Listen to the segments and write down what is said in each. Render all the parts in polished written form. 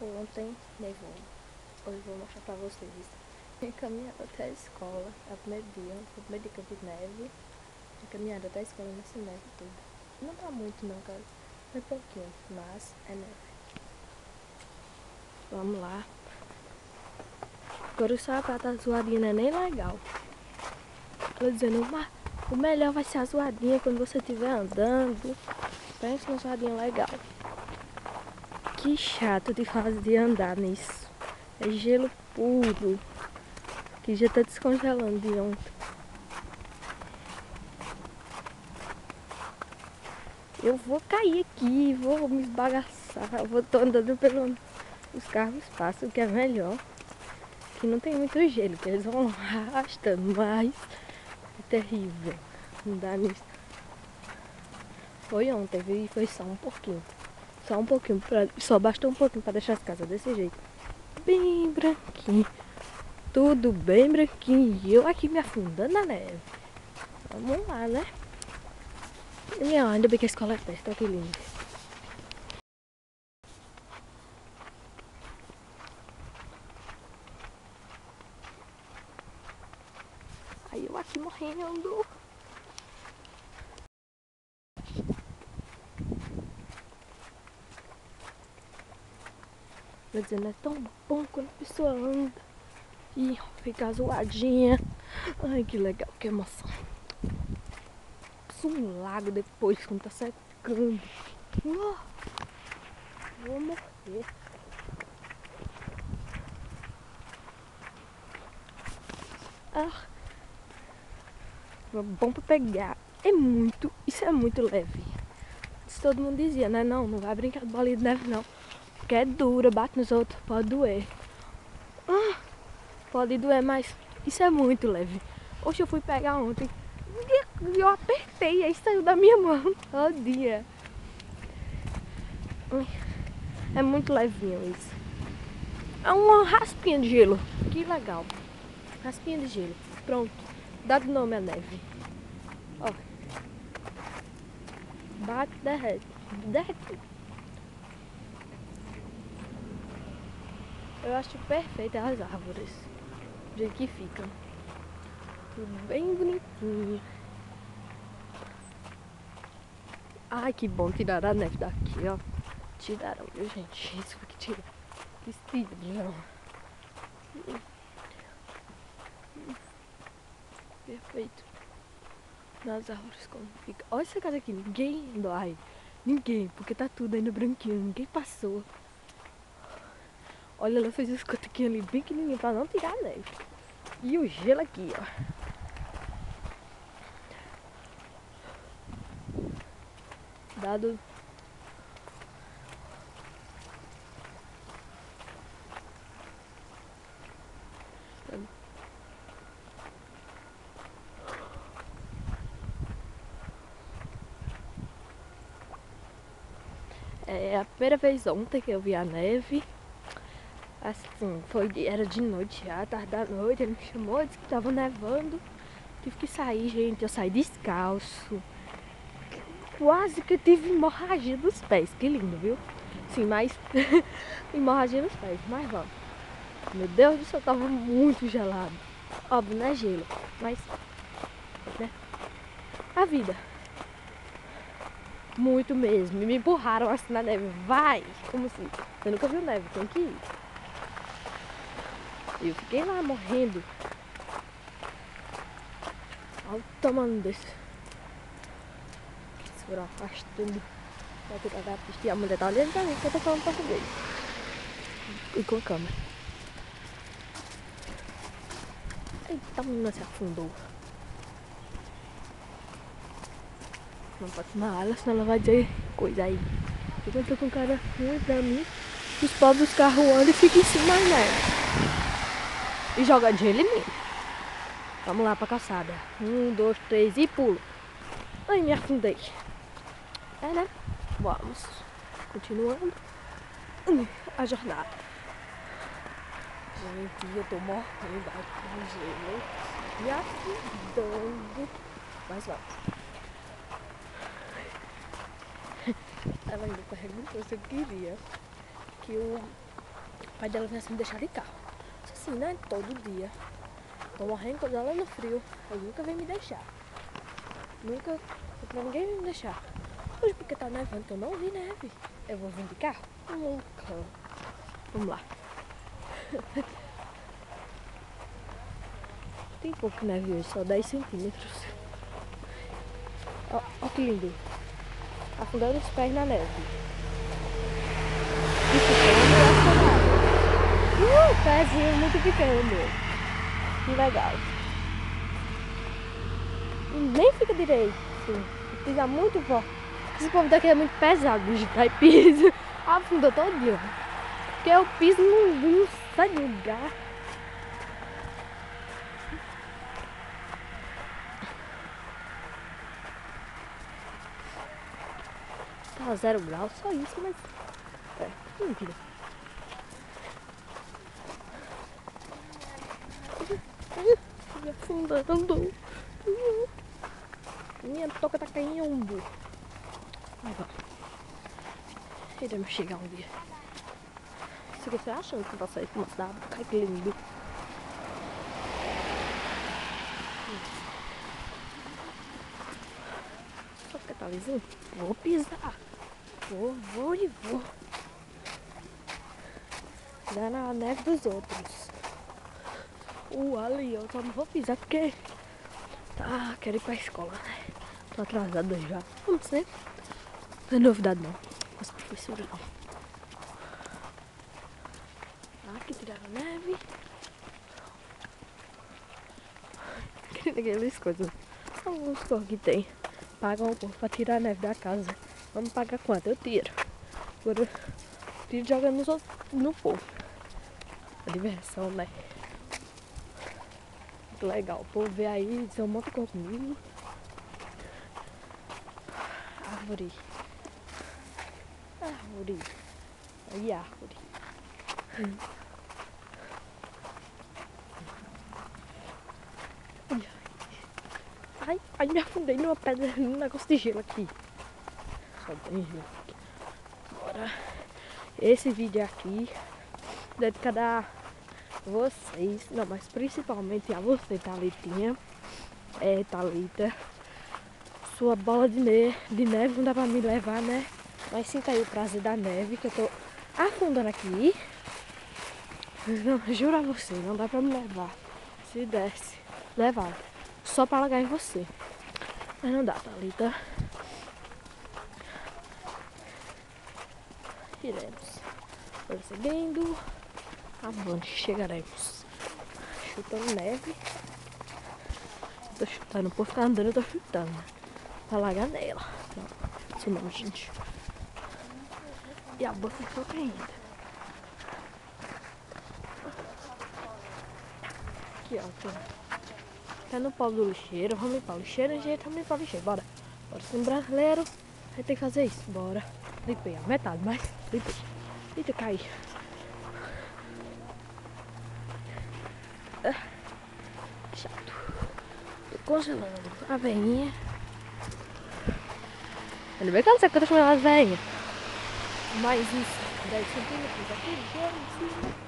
Ontem nevou. Hoje vou mostrar pra vocês. Caminhada até a escola. É o primeiro dia que eu vi neve. Caminhada até a escola nessa neve toda. Não tá muito não, cara. Foi pouquinho, mas é neve. Vamos lá. Agora o sapato azuadinho não é nem legal. Tô dizendo, o melhor vai ser a zoadinha quando você estiver andando. Pensa no zoadinho legal. Que chato de andar nisso. É gelo puro. Que já tá descongelando de ontem. Eu vou cair aqui, vou me esbagaçar. Tô andando pelos os carros passam, o que é melhor. Que não tem muito gelo, que eles vão arrastando, mas é terrível. Não dá nisso. Foi ontem, viu? E foi só um pouquinho. Só um pouquinho, só bastou um pouquinho pra deixar as casas desse jeito. Bem branquinho. Tudo bem branquinho. E eu aqui me afundando na neve. Vamos lá, né? E ainda bem que a escola é perto, olha que lindo. Aí eu aqui morrendo. Quer dizer, não é tão bom quando a pessoa anda e fica zoadinha. Ai, que legal, que emoção. Um lago depois, quando tá secando. Vou morrer. Bom pra pegar. Isso é muito leve. Todo mundo dizia, né? Não vai brincar de bolinha de neve não. Porque é dura, bate nos outros, pode doer. Pode doer, mas isso é muito leve. Hoje eu fui pegar ontem e eu apertei, aí saiu da minha mão todinha. É muito levinho isso. É uma raspinha de gelo. Que legal. Raspinha de gelo. Pronto. Dado nome à neve. Ó. Bate, derrete. Derrete. Eu acho perfeito as árvores. Do jeito que ficam. Tudo bem bonitinho. Ai, que bom tirar a neve daqui, ó. Tiraram, viu, gente? Isso foi que tiraram. Que tiraram. Perfeito. Nas árvores como fica. Olha essa casa aqui, ninguém dói. Ninguém, porque tá tudo ainda branquinho, ninguém passou. Olha, ela fez os cotoquinhos ali bem pequenininho pra não tirar a neve. E o gelo aqui, ó. Dado. É a primeira vez ontem que eu vi a neve. Assim, era de noite já, tarde da noite. Ele me chamou, disse que tava nevando. Tive que sair, gente. Eu saí descalço. Quase que eu tive hemorragia dos pés. Que lindo, viu? Sim, mas hemorragia nos pés. Mas vamos. Meu Deus do céu, tava muito gelado. Óbvio, não é gelo, mas né? A vida. Muito mesmo. Me empurraram assim na neve. Vai! Como assim? Eu nunca vi neve, tem que ir. Eu fiquei lá morrendo. Olha o tamanho desse. Esse buraco arrastando. Vai tirar da pista. E a mulher tá olhando pra mim que eu tô falando português. E com a câmera. Eita, a menina se afundou. Não pode tomar ela, senão ela vai dizer coisa aí. Eu tô com um cara ruim pra mim. Os pobres carros andam e ficam em cima, né? E joga gelo em mim. Vamos lá pra calçada. 1, 2, 3 e pulo. Ai, me afundei. É, né? Vamos. Continuando a jornada. Gente, eu tô morrendo aqui no gelo. Me afundando. Mas vamos. Ela ainda perguntou se eu queria que eu O pai dela vem assim me deixar de carro. Assim, né? Todo dia. Tô morrendo quando ela no frio. Aí nunca vem me deixar. Nunca. Pra ninguém vem me deixar. Hoje porque tá nevando, que eu não vi neve. Eu vou vir de carro? Nunca. Vamos lá. Tem pouco neve hoje, só 10 centímetros. Ó que lindo. Afundando os pés na neve. E ficando pezinho muito pequeno meu. Que legal. E nem fica direito. Assim. Pisa muito forte. Esse povo daqui é muito pesado, bicho. Aí pisa. Afunda todo dia. Porque eu piso não sai do lugar. Tá 0 graus, só isso, mas mentira. Afundando. Minha toca tá caindo. Vai lá. Iremos chegar um dia. Isso aqui você achando que vai sair com uma cidade? Ai, que lindo. Só porque tá lisinho. Vou pisar. Vou e vou. Pisar na neve dos outros. Ali eu só não vou pisar porque quero ir pra escola, né? Tô atrasada já. Vamos ser. Não é novidade não. As professoras não. Aqui tiraram neve. Aqueles coisas. Alguns corpos que tem. Pagam o povo pra tirar a neve da casa. Vamos pagar quanto? Eu tiro. Agora tiro e joga no povo. A diversão, né? Muito legal. O povo vê aí, diz um monte de coisa comigo. Árvore. Aí árvore. Ai, me afundei numa pedra, num negócio de gelo aqui. Só tem gelo aqui. Bora. Esse vídeo aqui dedicado a vocês, não, mas principalmente a você, Thalitinha. Thalita. Sua bola de neve não dá pra me levar, né? Mas sinta aí o prazer da neve, que eu tô afundando aqui. Não, juro a você, não dá pra me levar. Se desse, levava. Só pra largar em você. Mas não dá, Thalita. Iremos. Perseguindo. Avante, chegaremos. Chutando neve. Tô chutando, o povo tá andando, eu tô chutando. Pra largar nela. Isso não, gente. E a boca ficou caindo. Aqui, ó. Tá no pau do lixeiro. Vamos limpar o lixeiro. Vamos limpar o lixeiro. Bora. Bora ser um brasileiro. Vai ter que fazer isso. Bora. Limpei a metade, mas limpei. Eita, cai. Chato. Tô congelando a veinha. Ainda bem que ela sabe que eu tô chamando as veinhas. Mais uns 10 centímetros aqui, gelo em cima.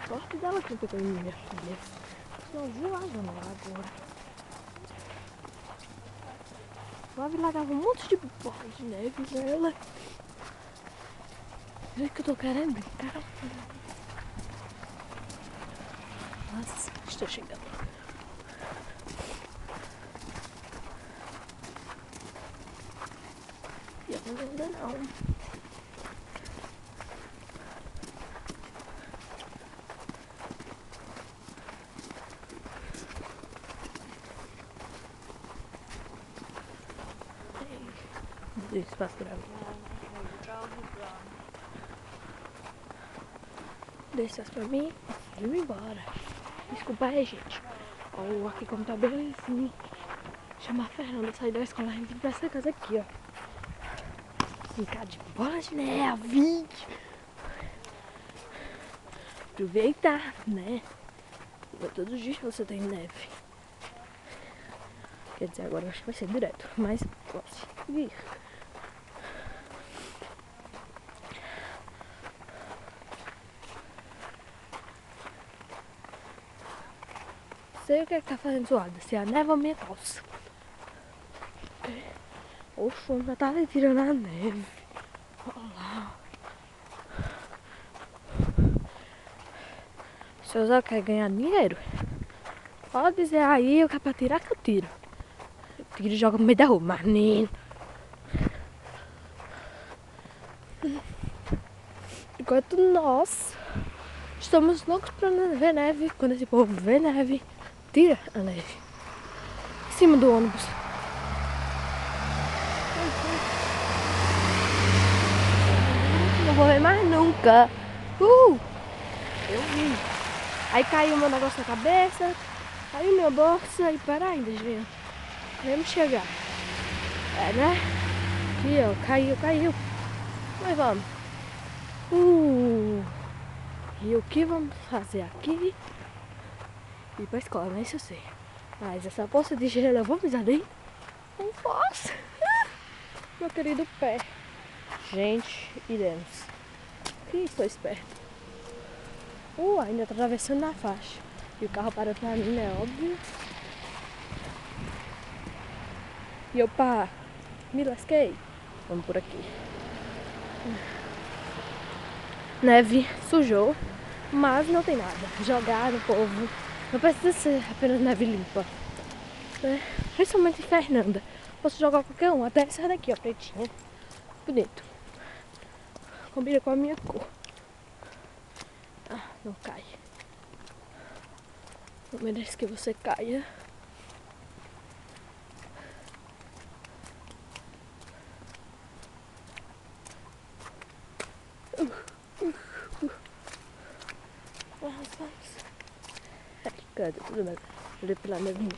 Sorte dela que não pegou em mim, minha filha. Senão voava no ar agora. Voava e largava um monte de bola de neve nela. Vê que eu tô querendo brincar. Nossa, estou chegando. E eu não ainda não. Dê espaço pra mim. Dê espaço pra mim. Vamos embora. Desculpa aí, gente. Ó, aqui como tá bem assim. Chamar a Fernanda, sair da escola e vir pra essa casa aqui, ó. Brincar de bola de neve. Aproveitar, né? Não é todos os dias que você tem neve. Quer dizer, agora eu acho que vai ser direto, mas posso ir. Sei o que é que tá fazendo zoada, se é a neve ou a minha calça. O fundo já tá ali tirando a neve. Olha lá. Se eu usar quer ganhar dinheiro, pode dizer aí o que é pra tirar que eu tiro. Eu tiro e jogo no meio da rua, mas menino. Enquanto nós estamos loucos pra ver neve, quando esse povo vê neve, tira a neve em cima do ônibus. Não vou ver mais nunca. Eu vi. Aí caiu meu negócio na cabeça, caiu minha bolsa e para ainda, gente. Vamos chegar. É, né? Aqui, ó, caiu. Mas vamos. E o que vamos fazer aqui? Ir pra escola, né? Isso eu sei. Mas essa poça de gelo, eu vou pisar dentro? Não posso. Meu querido pé. Gente, iremos. Que estou esperto. Ainda tá atravessando na faixa. E o carro parou pra mim, né? Óbvio. E eu, pá, me lasquei. Vamos por aqui. Neve sujou, mas não tem nada. Jogar no povo. Não precisa ser apenas neve limpa. Né? Principalmente em Fernanda. Posso jogar qualquer um. Até essa daqui, ó, pretinha. Bonito. Combina com a minha cor. Ah, não cai. Não merece que você caia. Vamos. Cadê? Tudo bem. Olhei pela nevinha.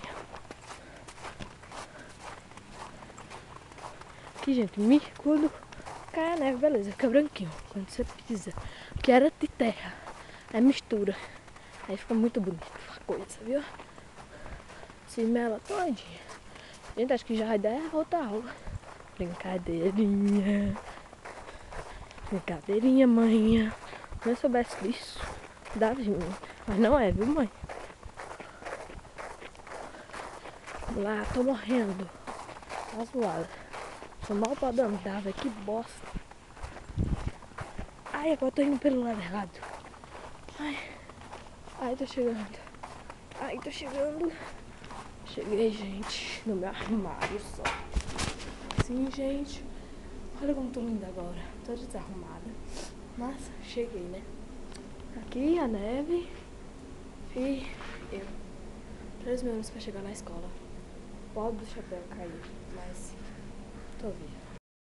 Aqui, gente, quando cai a neve, beleza, fica branquinho. Quando você pisa, que era de terra, é mistura. Aí fica muito bonito a coisa, viu? Se mela todinha. Gente, acho que já vai dar outra aula. Brincadeirinha, manhã. Se eu soubesse disso, dava de mim. Mas não é, viu, mãe? Vamos lá, tô morrendo. Tá zoada. Sou mal pra andar, velho. Que bosta. Ai, agora eu tô indo pelo lado errado. Ai, tô chegando. Cheguei, gente, no meu armário só. Sim, gente. Olha como tô linda agora. Tô desarrumada. Mas cheguei, né? Aqui a neve. E eu. 3 minutos pra chegar na escola. Pode do chapéu cair, mas tô viva.